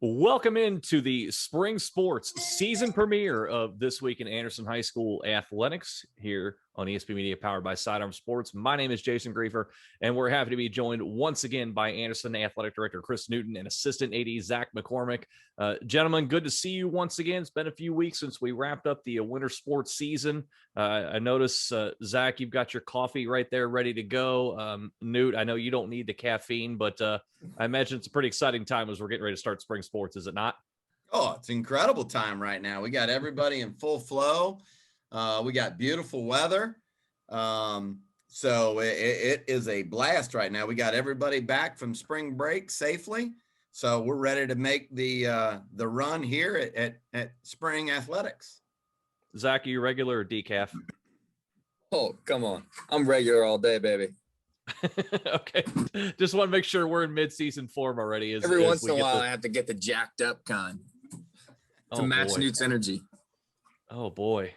Welcome into the spring sports season premiere of This Week in Anderson High School Athletics here on ESP Media, powered by Sidearm Sports. My name is Jason Griefer, and we're happy to be joined once again by Anderson Athletic Director Chris Newton and Assistant AD Zach McCormick. Gentlemen, good to see you once again. It's been a few weeks since we wrapped up the winter sports season. I notice, Zach, you've got your coffee right there ready to go. Newt, I know you don't need the caffeine, but I imagine it's a pretty exciting time as we're getting ready to start spring sports, is it not? Oh, it's an incredible time right now. We got everybody in full flow. We got beautiful weather. So it is a blast right now. We got everybody back from spring break safely. So we're ready to make the run here at spring athletics. Zach, are you regular or decaf? Oh, come on. I'm regular all day, baby. Okay. Just want to make sure we're in mid-season form already. Every once in a while, I have to get the jacked up kind to match Newt's energy. Oh, boy.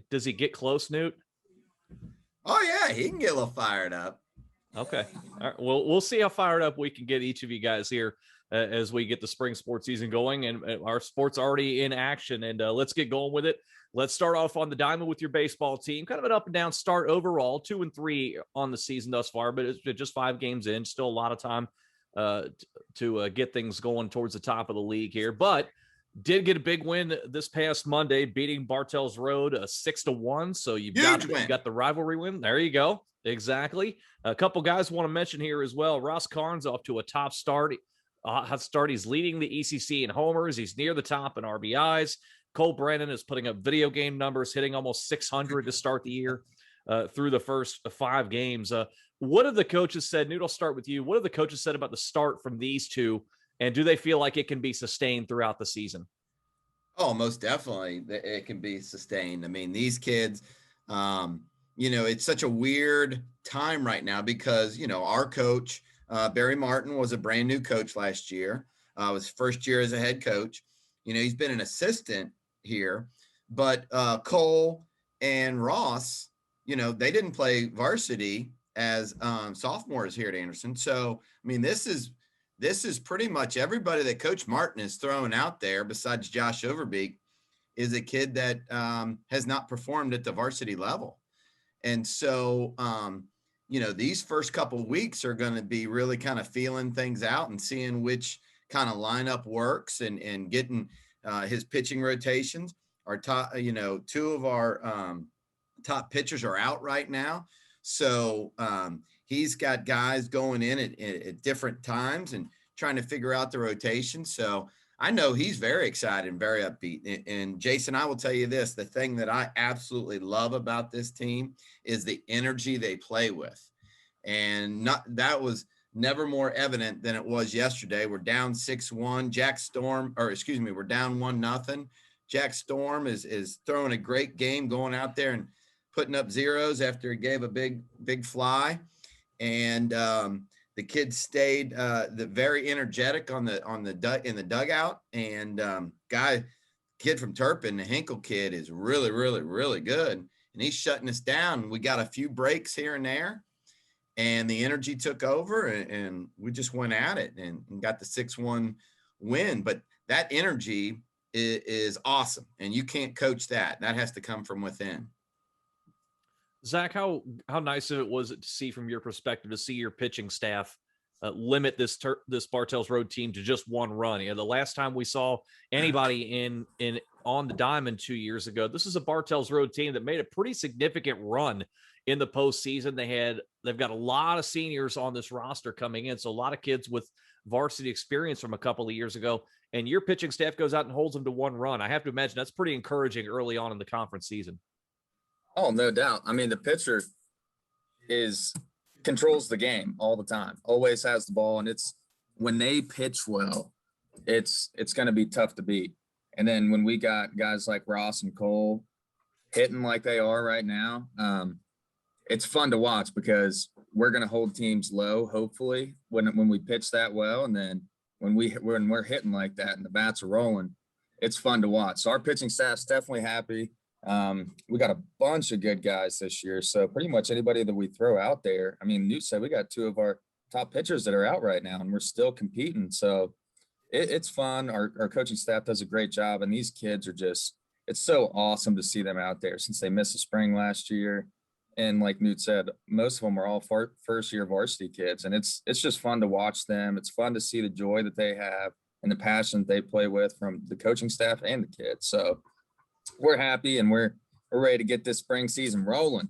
Does he get close, Newt? Oh, yeah. He can get a little fired up. Okay. All right. Well, we'll see how fired up we can get each of you guys here as we get the spring sports season going, and our sports already in action. And let's get going with it. Let's start off on the diamond with your baseball team. Kind of an up and down start overall, 2-3 on the season thus far, but it's just 5 games in. Still a lot of time to get things going towards the top of the league here. But did get a big win this past Monday, beating Bartels Road 6-1. So you've got the rivalry win. There you go. Exactly. A couple guys want to mention here as well. Ross Carnes off to a top start. He's leading the ECC in homers. He's near the top in RBIs. Cole Brennan is putting up video game numbers, hitting almost 600 to start the year through the first 5 games. What have the coaches said? Newt, I'll start with you. What have the coaches said about the start from these two, and do they feel like it can be sustained throughout the season? Oh, most definitely it can be sustained. I mean, these kids, it's such a weird time right now because, our coach, Barry Martin, was a brand new coach last year. Was first year as a head coach. He's been an assistant here, but Cole and Ross, they didn't play varsity as sophomores here at Anderson. So, I mean, this is pretty much everybody that Coach Martin is throwing out there besides Josh Overbeek is a kid that has not performed at the varsity level. And so, these first couple of weeks are going to be really kind of feeling things out and seeing which kind of lineup works and getting his pitching rotations. Our top, 2 of our top pitchers are out right now. So he's got guys going in at different times and trying to figure out the rotation. So I know he's very excited and very upbeat. And Jason, I will tell you this, the thing that I absolutely love about this team is the energy they play with. And that was never more evident than it was yesterday. We're down 6-1. We're down 1-0. Jack Storm is throwing a great game, going out there and putting up zeros after he gave a big fly. And the kids stayed very energetic in the dugout. And kid from Turpin, the Hinkle kid, is really, really, really good. And he's shutting us down. We got a few breaks here and there. And the energy took over, and we just went at it and got the 6-1 win. But that energy is awesome, and you can't coach that. That has to come from within. Zach, how nice of it was it to see from your perspective to see your pitching staff limit this Bartels Road team to just 1 run? The last time we saw anybody on the diamond 2 years ago, this is a Bartels Road team that made a pretty significant run in the postseason. They've got a lot of seniors on this roster coming in, so a lot of kids with varsity experience from a couple of years ago, and your pitching staff goes out and holds them to 1 run. I have to imagine that's pretty encouraging early on in the conference season. Oh, no doubt. I mean, the pitcher controls the game all the time, always has the ball, and it's when they pitch well, it's going to be tough to beat. And then when we got guys like Ross and Cole hitting like they are right now, it's fun to watch because we're going to hold teams low, hopefully, when we pitch that well. And then when we're hitting like that and the bats are rolling, it's fun to watch. So our pitching staff's definitely happy. We got a bunch of good guys this year. So pretty much anybody that we throw out there, I mean, Newt said we got 2 of our top pitchers that are out right now and we're still competing. So it's fun. Our coaching staff does a great job, and these kids are just, it's so awesome to see them out there since they missed the spring last year. And like Newt said, most of them are all first year varsity kids, and it's just fun to watch them. It's fun to see the joy that they have and the passion that they play with from the coaching staff and the kids. So we're happy, and we're ready to get this spring season rolling.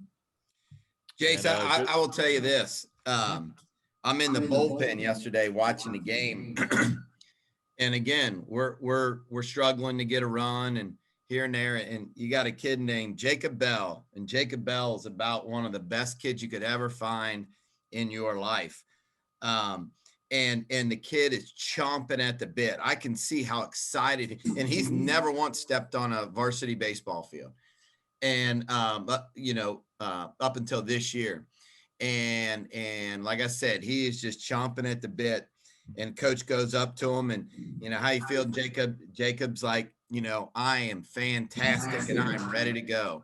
Jason, I will tell you this. I'm in the bullpen yesterday watching the game. And again, we're struggling to get a run and here and there. And you got a kid named Jacob Bell, and Jacob Bell is about one of the best kids you could ever find in your life. And the kid is chomping at the bit. I can see how excited, and he's never once stepped on a varsity baseball field. And, up until this year. And like I said, he is just chomping at the bit. And coach goes up to him and, how you feel, Jacob? Jacob's like, I am fantastic and I'm ready to go.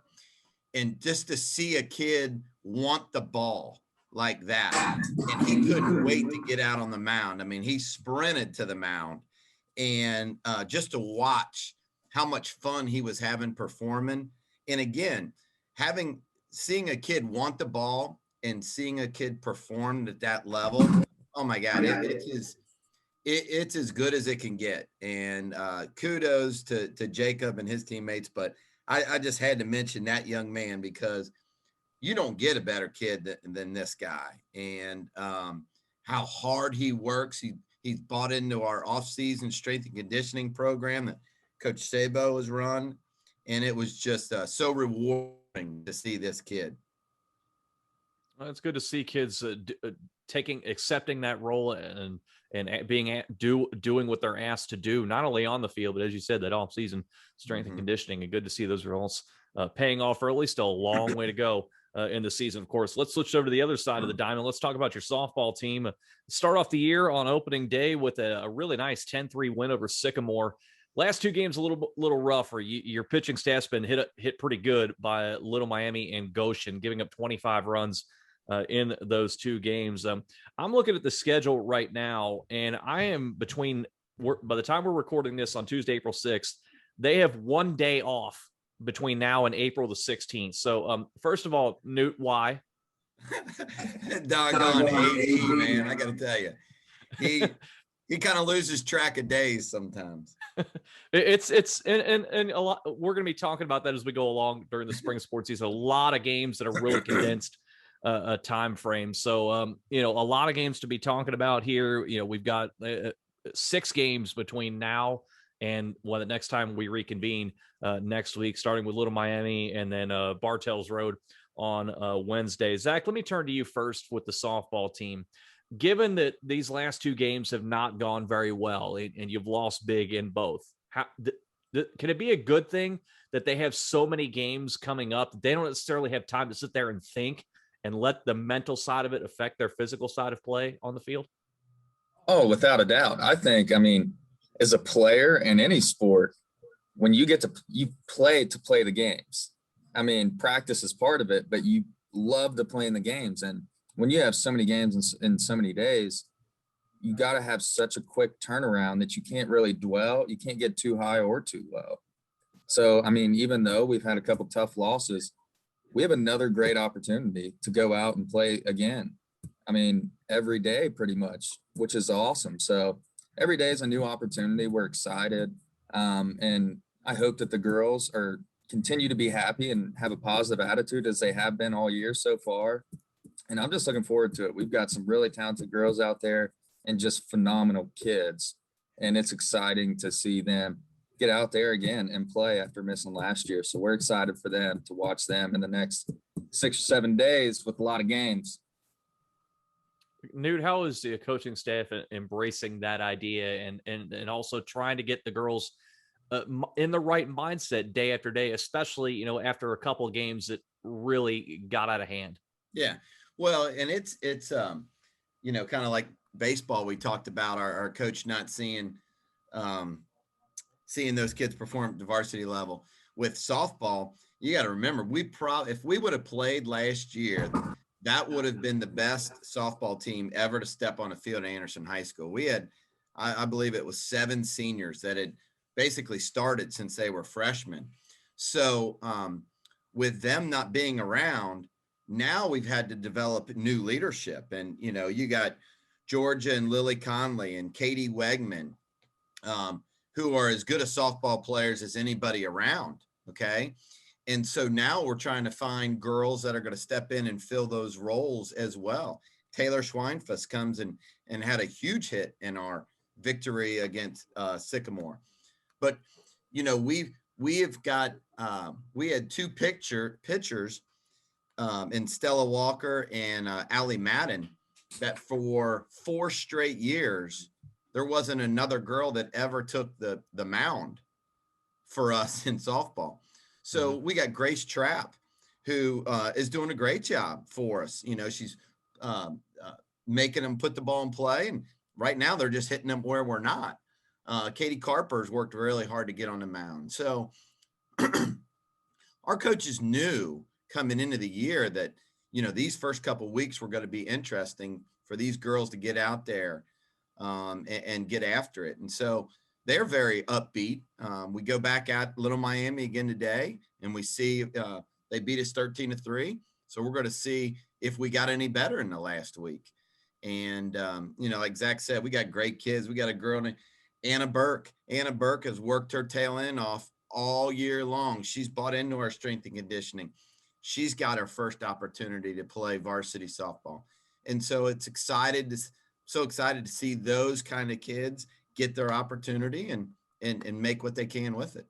And just to see a kid want the ball like that, and he couldn't wait to get out on the mound. I mean, he sprinted to the mound, and just to watch how much fun he was having performing. And again, seeing a kid want the ball and seeing a kid perform at that level, oh my God, it's as good as it can get. And kudos to Jacob and his teammates. But I just had to mention that young man because you don't get a better kid than this guy. And how hard he works. He's bought into our off-season strength and conditioning program that Coach Sabo has run. And it was just so rewarding to see this kid. Well, it's good to see kids accepting that role and doing what they're asked to do, not only on the field, but as you said, that off-season strength and conditioning. And good to see those results paying off early. Still a long way to go in the season, of course. Let's switch over to the other side of the diamond. Let's talk about your softball team. Start off the year on opening day with a really nice 10-3 win over Sycamore. Last two games a little rougher. Your pitching staff's been hit pretty good by Little Miami and Goshen, giving up 25 runs in those two games. I'm looking at the schedule right now, and I am by the time we're recording this on Tuesday, April 6th, they have 1 day off between now and April the 16th. So first of all, Newt, why? Doggone AD, man. I got to tell you, he kind of loses track of days sometimes. It's and a lot. We're going to be talking about that as we go along during the spring sports season. A lot of games that are really condensed a time frame. So a lot of games to be talking about here. We've got 6 games between now and the next time we reconvene next week, starting with Little Miami and then Bartels Road on Wednesday. Zach, let me turn to you first with the softball team. Given that these last 2 games have not gone very well and you've lost big in both, can it be a good thing that they have so many games coming up? They don't necessarily have time to sit there and think and let the mental side of it affect their physical side of play on the field? Oh, without a doubt. I think, as a player in any sport, when you play to play the games. Practice is part of it, but you love to play in the games. And when you have so many games in so many days, you got to have such a quick turnaround that you can't really dwell. You can't get too high or too low. So, even though we've had a couple tough losses, we have another great opportunity to go out and play again. Every day pretty much, which is awesome. So every day is a new opportunity. We're excited. And I hope that the girls continue to be happy and have a positive attitude as they have been all year so far. And I'm just looking forward to it. We've got some really talented girls out there and just phenomenal kids. And it's exciting to see them get out there again and play after missing last year. So we're excited for them to watch them in the next 6 or 7 days with a lot of games. Newt, how is the coaching staff embracing that idea and also trying to get the girls in the right mindset day after day, especially, after a couple of games that really got out of hand? Yeah. Well, and it's kind of like baseball. We talked about our coach not seeing those kids perform at the varsity level. With softball, you got to remember, if we would have played last year, that would have been the best softball team ever to step on a field at Anderson High School. We had I believe it was 7 seniors that had basically started since they were freshmen. So with them not being around, now we've had to develop new leadership. And, you know, you got Georgia and Lily Conley and Katie Wegman, who are as good as softball players as anybody around. Okay. And so now we're trying to find girls that are going to step in and fill those roles as well. Taylor Schweinfuss comes and had a huge hit in our victory against Sycamore. But, you know, we have got, we had 2 pitchers in Stella Walker and Allie Madden that for 4 straight years, there wasn't another girl that ever took the mound for us in softball. So we got Grace Trapp, who is doing a great job for us. You know, she's making them put the ball in play. And right now they're just hitting them where we're not. Katie Carper's worked really hard to get on the mound. So our coaches knew coming into the year that, you know, these first couple of weeks were going to be interesting for these girls to get out there and get after it. And so they're very upbeat. We go back at Little Miami again today, and we see they beat us 13-3. So we're going to see if we got any better in the last week. And, you know, like Zach said, we got great kids. We got a girl named Anna Burke. Anna Burke has worked her tail end off all year long. She's bought into our strength and conditioning. She's got her first opportunity to play varsity softball. And so it's so excited to see those kind of kids get their opportunity and make what they can with it.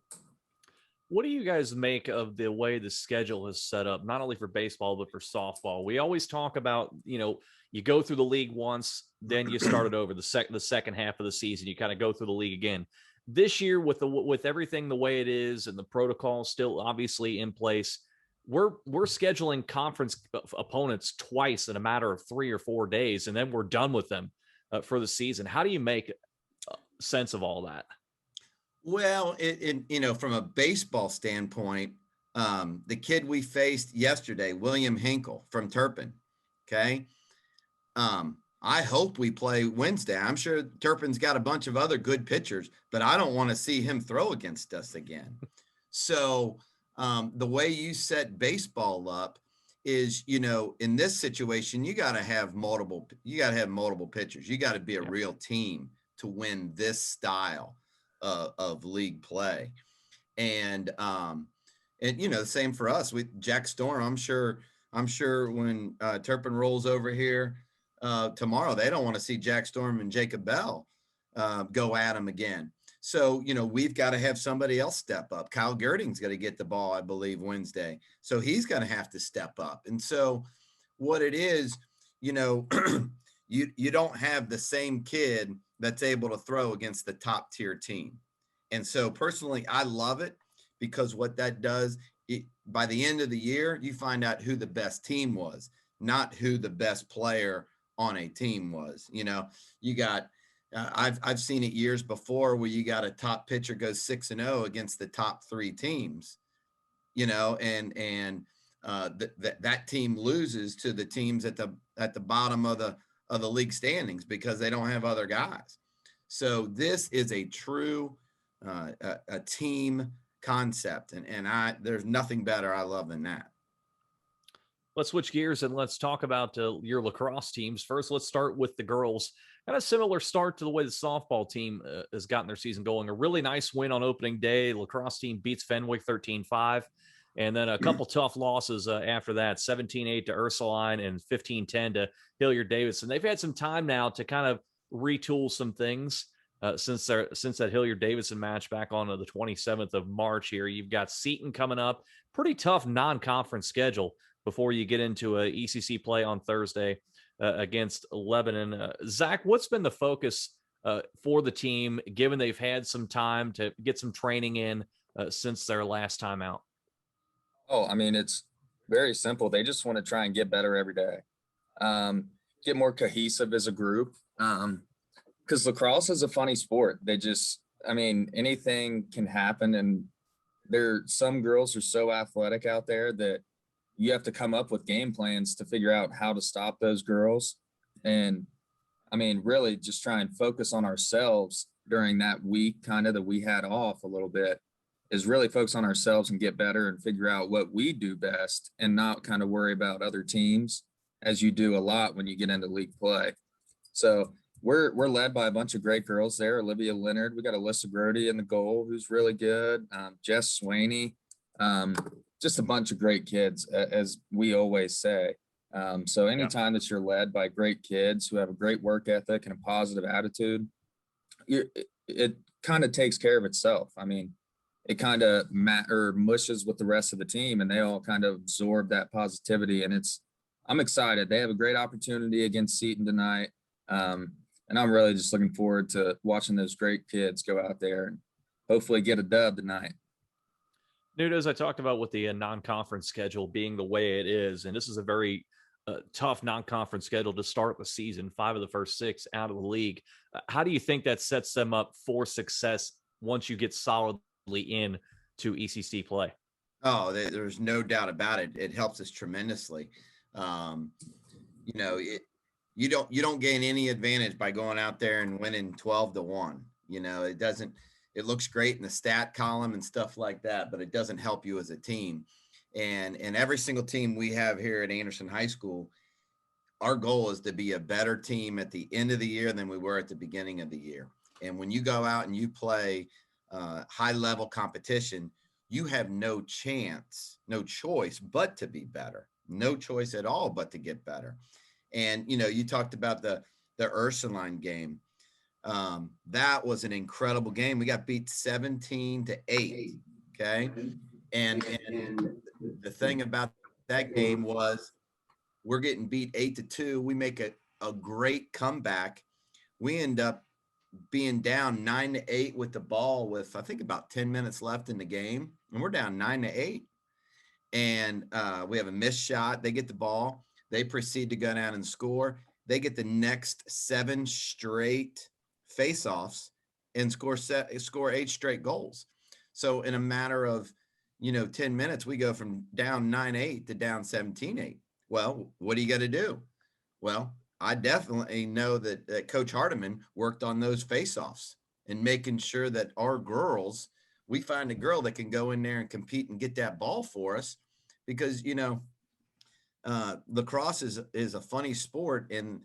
What do you guys make of the way the schedule is set up, not only for baseball, but for softball? We always talk about, you know, you go through the league once, then you start it over the second half of the season. You kind of go through the league again. This year, with everything the way it is and the protocol still obviously in place, we're scheduling conference opponents twice in a matter of 3 or 4 days, and then we're done with them for the season. How do you make sense of all that? Well, you know, from a baseball standpoint, the kid we faced yesterday, William Hinkle from Turpin. Okay. I hope we play Wednesday. I'm sure Turpin's got a bunch of other good pitchers, but I don't want to see him throw against us again. So the way you set baseball up is, you know, in this situation, you got to have multiple pitchers. You got to be a real team to win this style of league play. And you know, the same for us with Jack Storm. I'm sure when Turpin rolls over here tomorrow, they don't want to see Jack Storm and Jacob Bell go at him again. So, you know, we've got to have somebody else step up. Kyle Girding's going to get the ball, I believe, Wednesday. So he's going to have to step up. And so what it is, you know, you don't have the same kid that's able to throw against the top tier team. And so personally, I love it because what that does, by the end of the year, you find out who the best team was, not who the best player on a team was. You know, you got, I've seen it years before where you got a top pitcher goes 6-0 against the top 3 teams, you know, and that team loses to the teams at the bottom of the league standings because they don't have other guys. So this is a true a team concept, and there's nothing better I love than that. Let's switch gears and let's talk about your lacrosse teams. First, let's start with the girls. Got a similar start to the way the softball team has gotten their season going. A really nice win on opening day. Lacrosse team beats Fenwick 13-5. And then a couple tough losses after that, 17-8 to Ursuline and 15-10 to Hilliard-Davidson. They've had some time now to kind of retool some things since that Hilliard-Davidson match back on the 27th of March here. You've got Seton coming up. Pretty tough non-conference schedule before you get into a ECC play on Thursday against Lebanon. Zach, what's been the focus for the team, given they've had some time to get some training in since their last time out? Oh, I mean, it's very simple. They just want to try and get better every day, get more cohesive as a group. Because lacrosse is a funny sport. Anything can happen. And some girls are so athletic out there that you have to come up with game plans to figure out how to stop those girls. And I mean, really just try and focus on ourselves during that week, kind of that we had off a little bit, is really focus on ourselves and get better and figure out what we do best and not kind of worry about other teams as you do a lot when you get into league play. So we're led by a bunch of great girls there. Olivia Leonard, we got Alyssa Grody in the goal, who's really good. Jess Swaney, just a bunch of great kids, as we always say. So anytime that you're led by great kids who have a great work ethic and a positive attitude, it kind of takes care of itself. I mean, it kind of mushes with the rest of the team, and they all kind of absorb that positivity. And I'm excited. They have a great opportunity against Seton tonight. And I'm really just looking forward to watching those great kids go out there and hopefully get a dub tonight. Dude, as I talked about with the non-conference schedule being the way it is, and this is a very tough non-conference schedule to start the season, 5 of the first 6 out of the league. How do you think that sets them up for success once you get solidly in to ECC play? Oh, there's no doubt about it. It helps us tremendously. You don't gain any advantage by going out there and winning 12-1. It looks great in the stat column and stuff like that, but it doesn't help you as a team. And every single team we have here at Anderson High School, our goal is to be a better team at the end of the year than we were at the beginning of the year. And when you go out and you play high level competition, you have no choice but to be better. No choice at all but to get better. And, you talked about the Ursuline game. That was an incredible game. We got beat 17-8. Okay. And the thing about that game was we're getting beat 8-2. We make a great comeback. We end up being down 9-8 with the ball with, I think, about 10 minutes left in the game. And we're down 9-8. And we have a missed shot. They get the ball. They proceed to go down and score. They get the next 7 straight face-offs and score 8 straight goals. So in a matter of, 10 minutes, we go from down 9-8 to down 17-8. Well, what do you got to do? Well, I definitely know that Coach Hardiman worked on those face-offs and making sure that our girls, we find a girl that can go in there and compete and get that ball for us, because, lacrosse is a funny sport. And,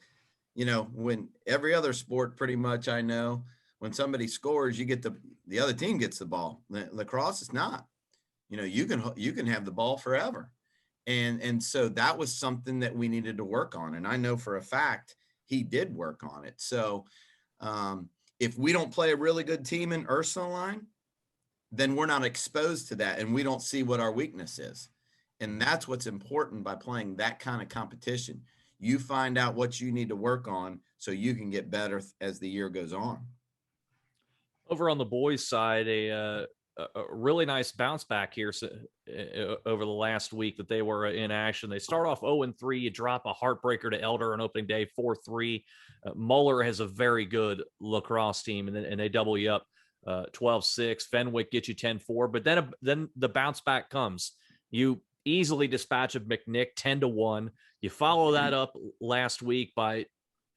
when every other sport, pretty much, I know when somebody scores, you get the other team gets the ball. Lacrosse is not, you can have the ball forever. And so that was something that we needed to work on. And I know for a fact he did work on it. So if we don't play a really good team in Ursuline, then we're not exposed to that. And we don't see what our weakness is. And that's what's important by playing that kind of competition. You find out what you need to work on so you can get better as the year goes on. Over on the boys' side, a really nice bounce back here over the last week that they were in action. They start off 0-3. You drop a heartbreaker to Elder on opening day, 4-3. Muller has a very good lacrosse team, and they double you up 12-6. Fenwick gets you 10-4. But then the bounce back comes. You easily dispatch of McNick 10-1. You follow that up last week by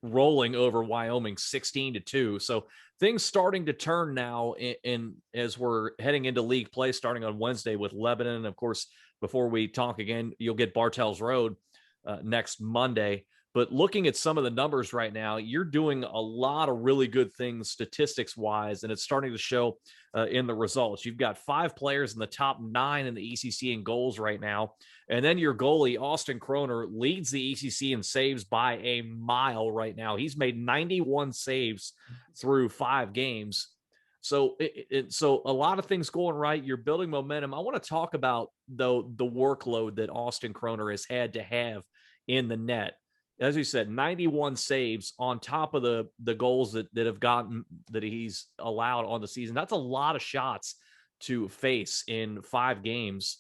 rolling over Wyoming 16-2. So things starting to turn now in as we're heading into league play starting on Wednesday with Lebanon. And of course, before we talk again, you'll get Bartels Road next Monday. But looking at some of the numbers right now, you're doing a lot of really good things statistics wise, and it's starting to show in the results. You've got 5 players in the top 9 in the ECC in goals right now. And then your goalie, Austin Kroner, leads the ECC in saves by a mile right now. He's made 91 saves through 5 games. So so a lot of things going right. You're building momentum. I want to talk about, though, the workload that Austin Kroner has had to have in the net. As you said, 91 saves on top of the goals that have gotten that he's allowed on the season. That's a lot of shots to face in 5 games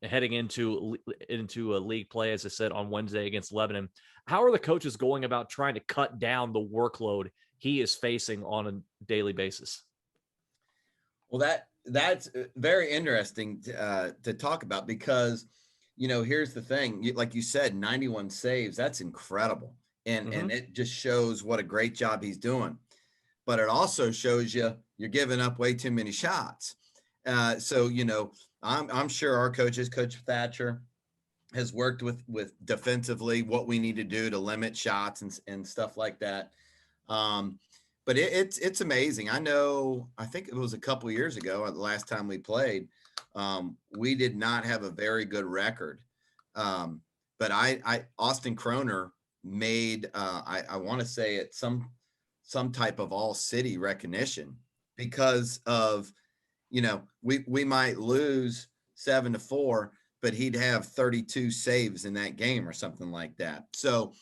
heading into a league play, as I said, on Wednesday against Lebanon. How are the coaches going about trying to cut down the workload he is facing on a daily basis? Well, that's very interesting to talk about, because here's the thing. Like you said, 91 saves, that's incredible. and it just shows what a great job he's doing. But it also shows you're giving up way too many shots. So I'm sure our coaches, Coach Thatcher, has worked with defensively what we need to do to limit shots and stuff like that. But it's amazing. I think it was a couple of years ago, the last time we played, we did not have a very good record. But Austin Kroner made, I want to say it some type of all city recognition because of, we might lose 7-4, but he'd have 32 saves in that game or something like that. So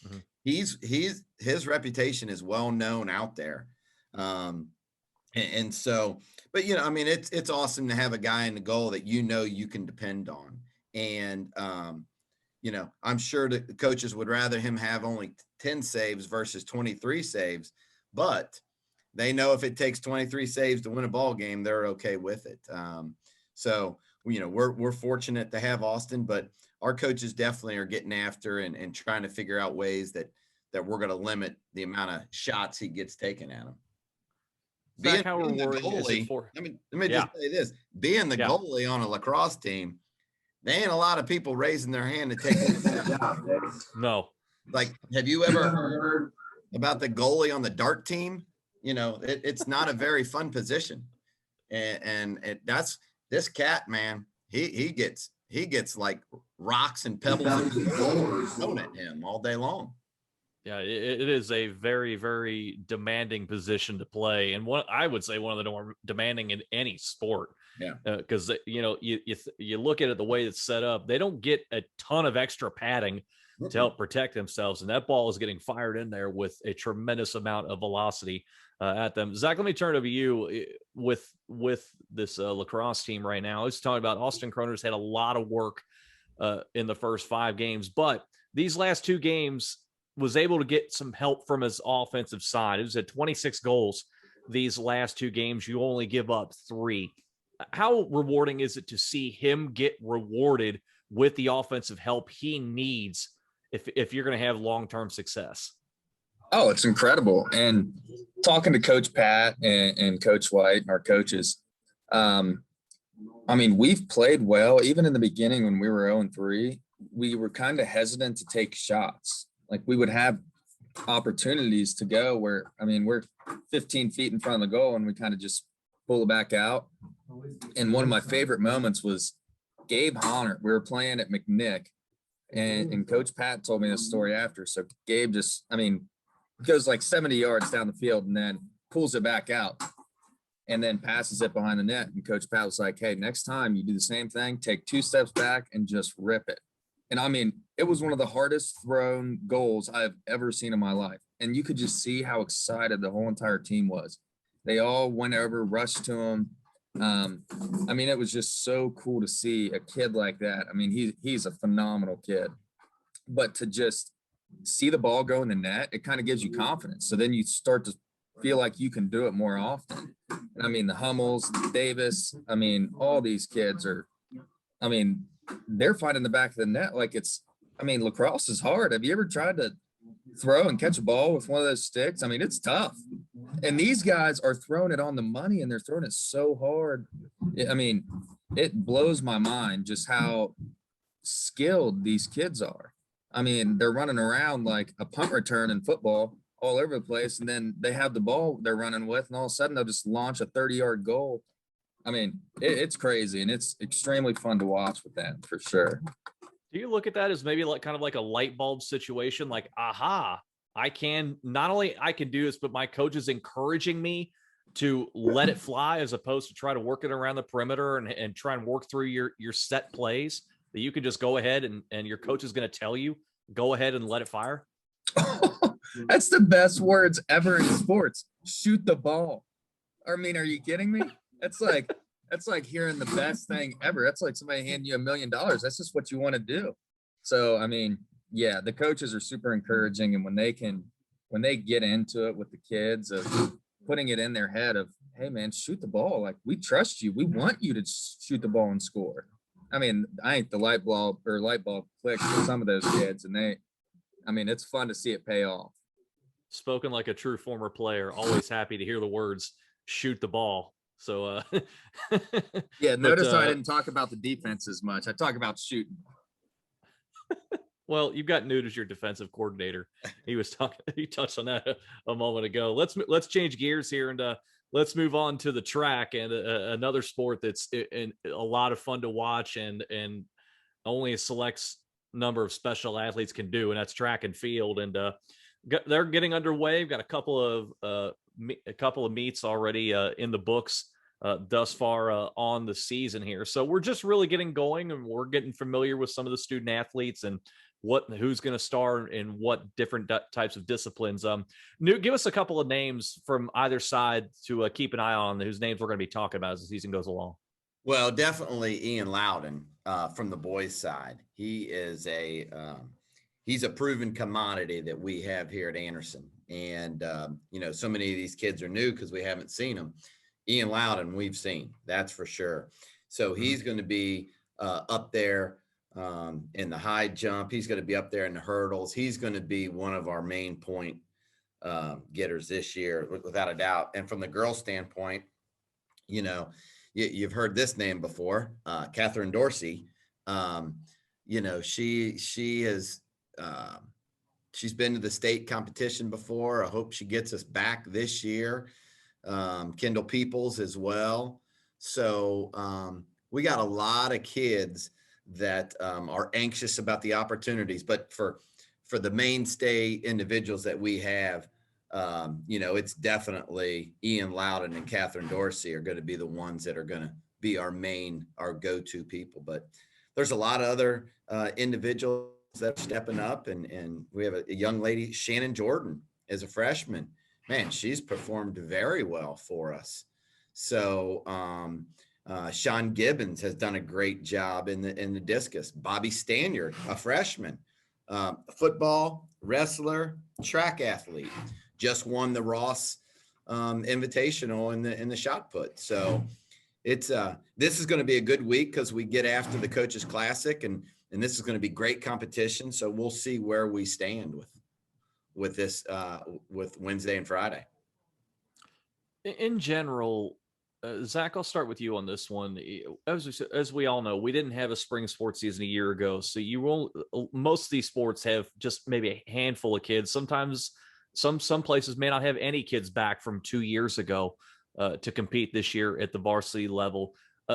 his reputation is well known out there. And so, but it's awesome to have a guy in the goal that you can depend on. And I'm sure the coaches would rather him have only 10 saves versus 23 saves, but they know if it takes 23 saves to win a ball game, they're okay with it. So we're fortunate to have Austin, but our coaches definitely are getting after and trying to figure out ways that we're going to limit the amount of shots he gets taken at him. Zach, how rewarding is it for? Let me just say this: being the goalie on a lacrosse team, there ain't a lot of people raising their hand to take it. No. Like, have you ever heard about the goalie on the dart team? It's not a very fun position, and that's this cat, man. He gets like rocks and pebbles thrown at him all day long. Yeah, it is a very, very demanding position to play, and I would say one of the more demanding in any sport. Yeah, because you look at it the way it's set up, they don't get a ton of extra padding to help protect themselves, and that ball is getting fired in there with a tremendous amount of velocity at them. Zach, let me turn it over to you with this lacrosse team right now. Let's talk about Austin Kroner's had a lot of work in the first 5 games, but these last 2 games was able to get some help from his offensive side. It was at 26 goals these last 2 games. You only give up 3. How rewarding is it to see him get rewarded with the offensive help he needs if you're going to have long-term success? Oh, it's incredible. And talking to Coach Pat and Coach White, our coaches, we've played well. Even in the beginning when we were 0-3, we were kind of hesitant to take shots. Like, we would have opportunities to go where, we're 15 feet in front of the goal and we kind of just pull it back out. And one of my favorite moments was Gabe Honner. We were playing at McNick, and Coach Pat told me this story after. So Gabe just, goes like 70 yards down the field and then pulls it back out and then passes it behind the net. And Coach Pat was like, hey, next time you do the same thing, take 2 steps back and just rip it. And it was one of the hardest thrown goals I've ever seen in my life. And you could just see how excited the whole entire team was. They all went over, rushed to him. It was just so cool to see a kid like that. He's a phenomenal kid, but to just see the ball go in the net, it kind of gives you confidence. So then you start to feel like you can do it more often. And the Hummels, Davis, all these kids are, they're finding the back of the net like it's, lacrosse is hard. Have you ever tried to throw and catch a ball with one of those sticks? It's tough. And these guys are throwing it on the money and they're throwing it so hard. It blows my mind just how skilled these kids are. They're running around like a punt return in football all over the place. And then they have the ball they're running with, and all of a sudden they'll just launch a 30-yard goal. It's crazy, and it's extremely fun to watch with that for sure. Do you look at that as maybe like kind of like a light bulb situation? Like, aha, I can do this, but my coach is encouraging me to let it fly as opposed to try to work it around the perimeter and try and work through your set plays, that you can just go ahead and your coach is going to tell you, go ahead and let it fire. That's the best words ever in sports. Shoot the ball. Are you kidding me? That's like hearing the best thing ever. That's like somebody handing you $1 million. That's just what you want to do. So, yeah, the coaches are super encouraging. And when they get into it with the kids of putting it in their head of, hey man, shoot the ball. Like, we trust you. We want you to shoot the ball and score. I think the light bulb clicked with some of those kids, and I mean, it's fun to see it pay off. Spoken like a true former player. Always happy to hear the words "shoot the ball." So, yeah. Notice but, I didn't talk about the defense as much. I talk about shooting. Well, you've got Newt as your defensive coordinator. He was talking. He touched on that a moment ago. Let's change gears here and let's move on to the track and another sport that's a lot of fun to watch and only a select number of special athletes can do, and that's track and field. And they're getting underway. We've got a couple of meets already in the books thus far on the season here. So we're just really getting going, and we're getting familiar with some of the student athletes and who's going to star in what different types of disciplines. Newt, give us a couple of names from either side to keep an eye on, whose names we're going to be talking about as the season goes along. Well, definitely Ian Loudon from the boys' side. He is he's a proven commodity that we have here at Anderson. And, so many of these kids are new because we haven't seen them. Ian Loudon, we've seen, that's for sure. So he's going to be up there in the high jump. He's going to be up there in the hurdles. He's going to be one of our main point getters this year, without a doubt. And from the girls' standpoint, you've heard this name before, Catherine Dorsey. She has she's been to the state competition before. I hope she gets us back this year. Kendall Peoples as well. So we got a lot of kids that are anxious about the opportunities, but for the mainstay individuals that we have, it's definitely Ian Loudon and Catherine Dorsey are going to be the ones that are going to be our go-to people. But there's a lot of other individuals that are stepping up, and we have a young lady, Shannon Jordan, as a freshman. Man, she's performed very well for us. So Sean Gibbons has done a great job in the discus. Bobby Stanyard, a freshman, football, wrestler, track athlete, just won the Ross Invitational in the shot put. So this is going to be a good week because we get after the Coaches Classic, and this is going to be great competition. So we'll see where we stand with this with Wednesday and Friday. In general, Zach, I'll start with you on this one. As we all know, we didn't have a spring sports season a year ago, so most of these sports have just maybe a handful of kids. Sometimes some places may not have any kids back from 2 years ago to compete this year at the varsity level.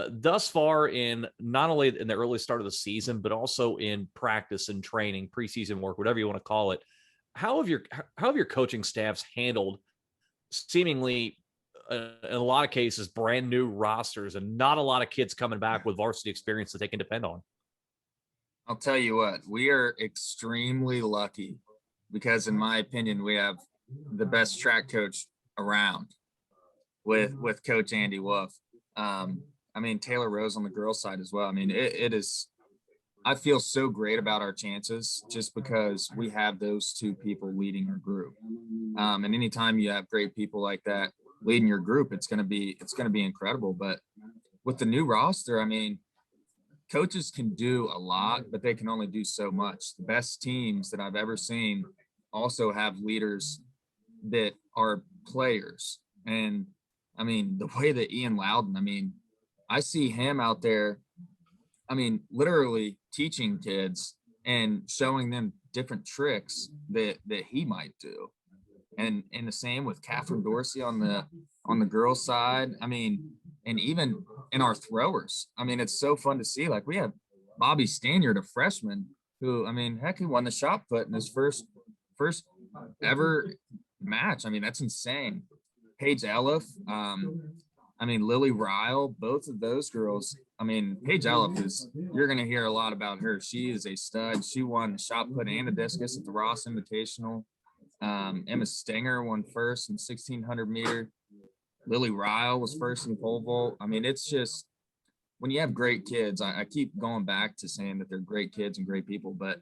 Thus far, in not only in the early start of the season, but also in practice and training, preseason work, whatever you want to call it, how have your coaching staffs handled seemingly in a lot of cases brand new rosters and not a lot of kids coming back with varsity experience that they can depend on? I'll tell you what, we are extremely lucky because, in my opinion, we have the best track coach around with Coach Andy Wolf. Taylor Rose on the girls' side as well. It is. I feel so great about our chances just because we have those two people leading our group. And anytime you have great people like that leading your group, it's going to be incredible. But with the new roster, coaches can do a lot, but they can only do so much. The best teams that I've ever seen also have leaders that are players. And the way that Ian Loudon, I see him out there, literally teaching kids and showing them different tricks that he might do. And the same with Catherine Dorsey on the girls' side. And even in our throwers, it's so fun to see. Like, we have Bobby Stanyard, a freshman, who, he won the shot put in his first ever match. That's insane. Paige Elliff, Lily Ryle, both of those girls. Paige Elliff you're going to hear a lot about her. She is a stud. She won the shot put and the discus at the Ross Invitational. Emma Stenger won first in 1600 meter. Lily Ryle was first in pole vault. It's just, when you have great kids, I keep going back to saying that they're great kids and great people, but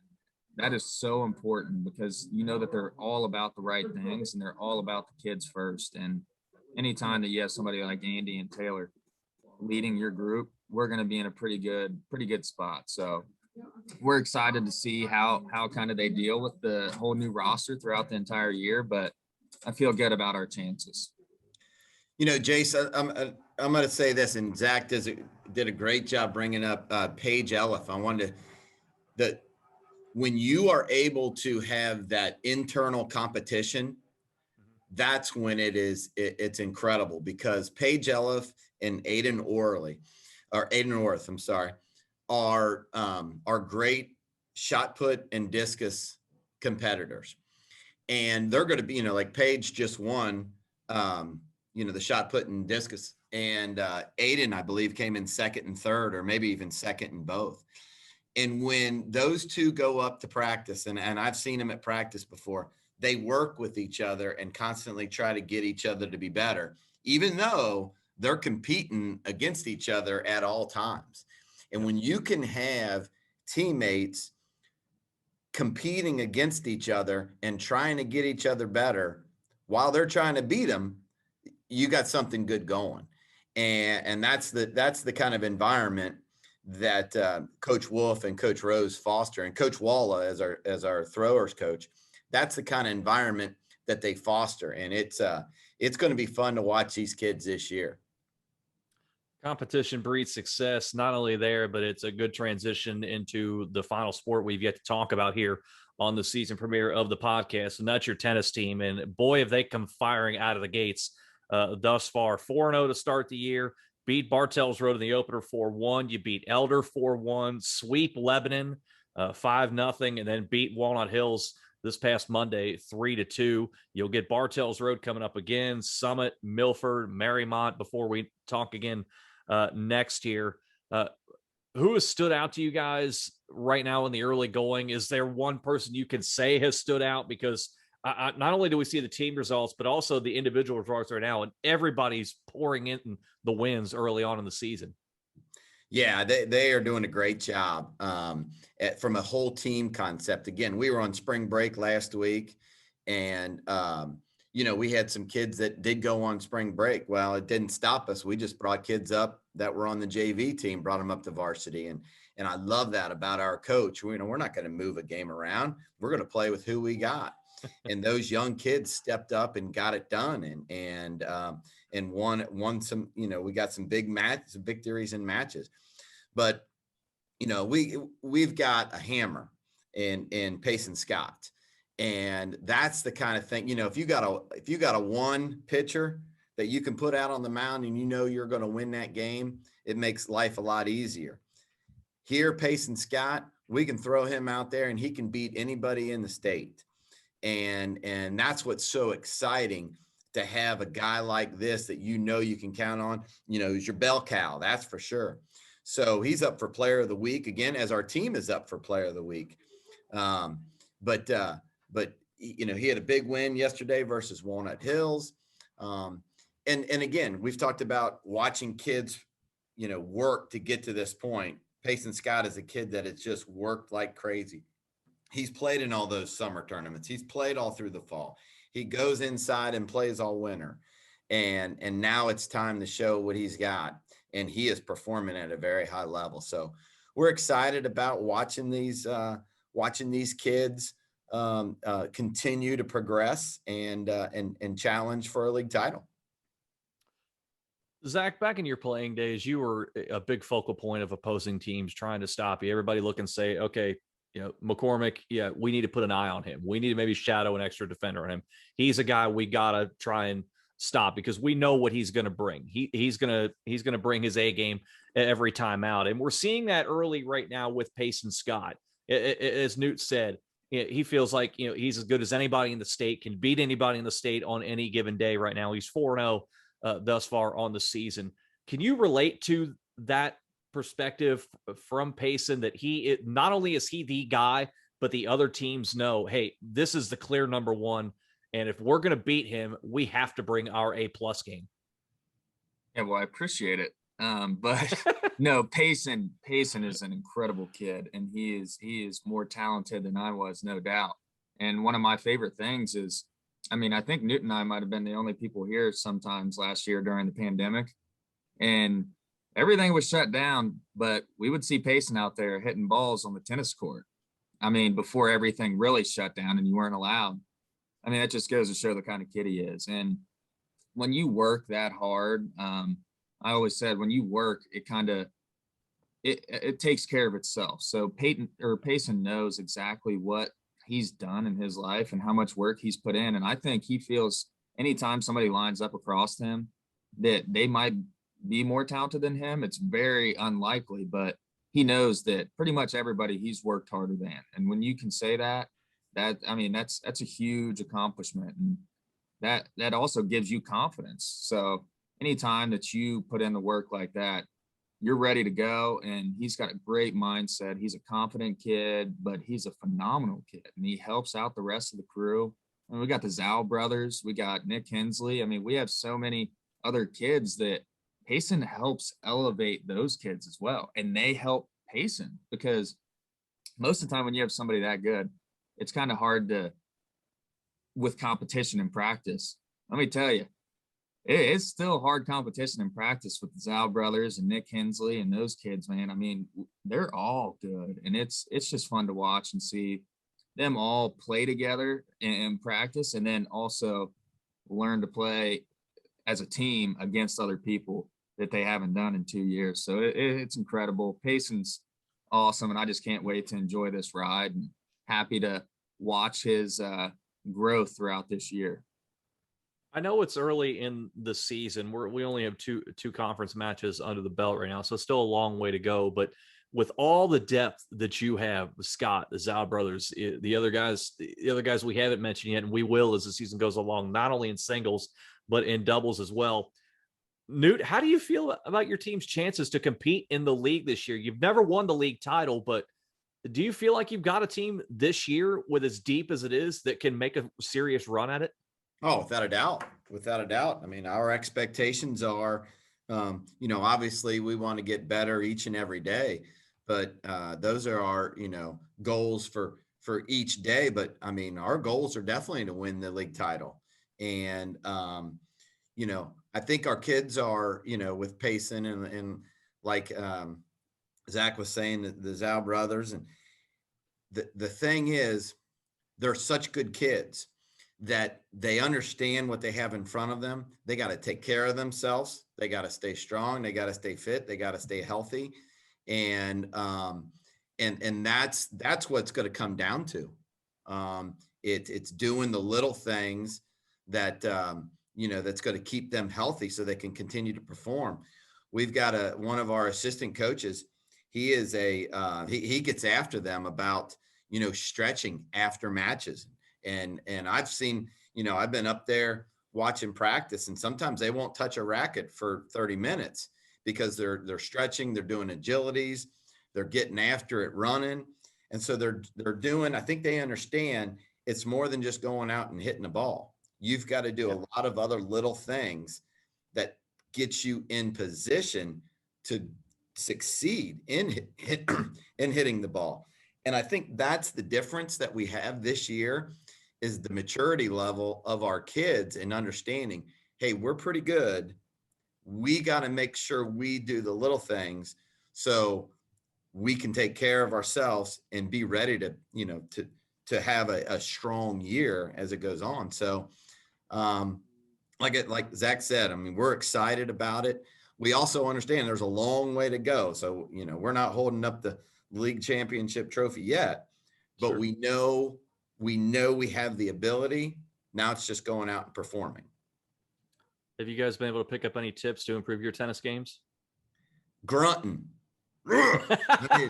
that is so important because you know that they're all about the right things and they're all about the kids first. And anytime that you have somebody like Andy and Taylor leading your group, we're going to be in a pretty good spot. So we're excited to see how kind of they deal with the whole new roster throughout the entire year, but I feel good about our chances. You know, Jason, I'm going to say this, and Zach did a great job bringing up Paige Elliff. I wanted to, that when you are able to have that internal competition, that's when it's incredible, because Paige Elliff and Aiden Orth, I'm sorry, are great shot put and discus competitors. And they're going to be, you know, like Paige just won, you know, the shot put and discus, and Aiden, I believe, came in second and third, or maybe even second in both. And when those two go up to practice, and I've seen them at practice before, they work with each other and constantly try to get each other to be better, even though they're competing against each other at all times. And when you can have teammates competing against each other and trying to get each other better while they're trying to beat them, you got something good going. And that's the kind of environment that Coach Wolf and Coach Rose foster, and Coach Walla as our throwers coach. That's the kind of environment that they foster, and it's going to be fun to watch these kids this year. Competition breeds success, not only there, but it's a good transition into the final sport we've yet to talk about here on the season premiere of the podcast, and that's your tennis team. And boy, have they come firing out of the gates thus far. 4-0 to start the year. Beat Bartels Road in the opener 4-1. You beat Elder 4-1. Sweep Lebanon 5-0, and then beat Walnut Hills this past Monday 3-2. You'll get Bartels Road coming up again, Summit, Milford, Marymount before we talk again next year. Who has stood out to you guys right now in the early going? Is there one person you can say has stood out? Because not only do we see the team results, but also the individual results right now, and everybody's pouring in the wins early on in the season. Yeah, they are doing a great job from a whole team concept. Again, we were on spring break last week, and you know, we had some kids that did go on spring break. Well, it didn't stop us. We just brought kids up that were on the JV team, brought them up to varsity, and I love that about our coach. We're not going to move a game around. We're going to play with who we got. And those young kids stepped up and got it done, and won some. You know, we got some big victories in matches. But you know, we've got a hammer in Payson Scott, and that's the kind of thing. You know, if you got a one pitcher that you can put out on the mound, and you know you're going to win that game, it makes life a lot easier. Here, Payson Scott, we can throw him out there, and he can beat anybody in the state. And that's what's so exciting, to have a guy like this that you know you can count on. You know, he's your bell cow, that's for sure. So he's up for Player of the Week again, as our team is up for Player of the Week. But you know, he had a big win yesterday versus Walnut Hills. And again, we've talked about watching kids, you know, work to get to this point. Payson Scott is a kid that has just worked like crazy. He's played in all those summer tournaments. He's played all through the fall. He goes inside and plays all winter. And now it's time to show what he's got. And he is performing at a very high level. So we're excited about watching these kids continue to progress and challenge for a league title. Zach, back in your playing days, you were a big focal point of opposing teams trying to stop you. Everybody look and say, okay, you know, McCormick, yeah, we need to put an eye on him. We need to maybe shadow an extra defender on him. He's a guy we got to try and stop, because we know what he's going to bring. He's going to bring his A game every time out. And we're seeing that early right now with Payson Scott. As Newt said, he feels like, you know, he's as good as anybody in the state, can beat anybody in the state on any given day right now. He's 4-0 thus far on the season. Can you relate to that perspective from Payson, that not only is he the guy, but the other teams know, hey, this is the clear number one, and if we're going to beat him, we have to bring our A+ game? Yeah, well, I appreciate it. But no, Payson is an incredible kid, and he is more talented than I was, no doubt. And one of my favorite things is, I mean, I think Newt and I might have been the only people here sometimes last year during the pandemic. And everything was shut down, but we would see Payson out there hitting balls on the tennis court. I mean, before everything really shut down and you weren't allowed. I mean, that just goes to show the kind of kid he is. And when you work that hard, I always said when you work, it takes care of itself. So Payson knows exactly what he's done in his life and how much work he's put in. And I think he feels anytime somebody lines up across him that they might be more talented than him, it's very unlikely, but he knows that pretty much everybody he's worked harder than. And when you can say that, I mean, that's a huge accomplishment. And that also gives you confidence. So anytime that you put in the work like that, you're ready to go. And he's got a great mindset. He's a confident kid, but he's a phenomenal kid. And he helps out the rest of the crew. And we got the Zhao brothers. We got Nick Hensley. I mean, we have so many other kids that Payson helps elevate those kids as well. And they help Payson because most of the time when you have somebody that good, it's kind of hard to, with competition in practice. Let me tell you, it's still hard competition in practice with the Zhao brothers and Nick Hensley and those kids, man. I mean, they're all good. And it's just fun to watch and see them all play together in practice and then also learn to play as a team against other people that they haven't done in 2 years. So it's incredible. Payson's awesome. And I just can't wait to enjoy this ride and happy to watch his growth throughout this year. I know it's early in the season. We only have two conference matches under the belt right now, so it's still a long way to go. But with all the depth that you have, Scott, the Zhao brothers, the other guys we haven't mentioned yet, and we will as the season goes along, not only in singles but in doubles as well. Newt, how do you feel about your team's chances to compete in the league this year? You've never won the league title, but do you feel like you've got a team this year with as deep as it is that can make a serious run at it? Oh, without a doubt. Without a doubt. I mean, our expectations are, obviously we want to get better each and every day, but those are our, goals for each day. But I mean, our goals are definitely to win the league title. And, I think our kids are, with Payson and like Zach was saying, the Zhao brothers. And the thing is, they're such good kids that they understand what they have in front of them. They got to take care of themselves. They got to stay strong. They got to stay fit. They got to stay healthy. And that's what's going to come down to. It's doing the little things that, that's going to keep them healthy so they can continue to perform. We've got one of our assistant coaches. He is he gets after them about, stretching after matches. And I've seen, I've been up there watching practice, and sometimes they won't touch a racket for 30 minutes because they're stretching, they're doing agilities, they're getting after it running. And so they're doing, I think they understand it's more than just going out and hitting the ball. You've got to do a lot of other little things that get you in position to succeed in hitting the ball. And I think that's the difference that we have this year is the maturity level of our kids and understanding, hey, we're pretty good. We got to make sure we do the little things so we can take care of ourselves and be ready to, to have a strong year as it goes on. So like Zach said, I mean, we're excited about it. We also understand there's a long way to go. So, we're not holding up the league championship trophy yet, but sure. we know we have the ability. Now it's just going out and performing. Have you guys been able to pick up any tips to improve your tennis games? Grunting. I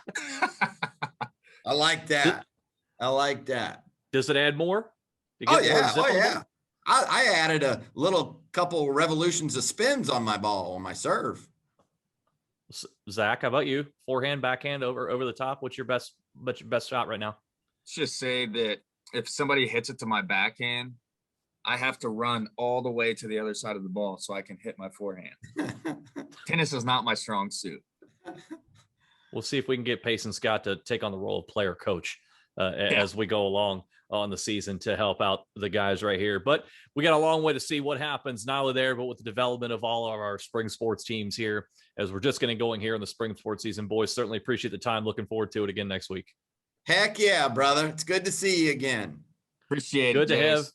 like that. Does it add more? Oh yeah. I added a little couple revolutions of spins on my ball, on my serve. Zach, how about you? Forehand, backhand, over the top. What's your best shot right now? Let's just say that if somebody hits it to my backhand, I have to run all the way to the other side of the ball so I can hit my forehand. Tennis is not my strong suit. We'll see if we can get Payson Scott to take on the role of player coach as we go along. on the season to help out the guys right here. But we got a long way to see what happens, not only there, but with the development of all of our spring sports teams here, as we're just getting going here in the spring sports season. Boys, certainly appreciate the time. Looking forward to it again next week. Heck yeah, brother. It's good to see you again. Appreciate Good it. to have.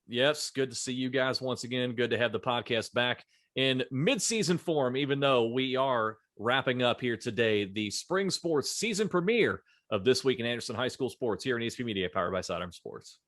Yes, good to see you guys once again. Good to have the podcast back in mid-season form, even though we are wrapping up here today the spring sports season premiere of This Week in Anderson High School Sports here in ESP Media, powered by Sidearm Sports.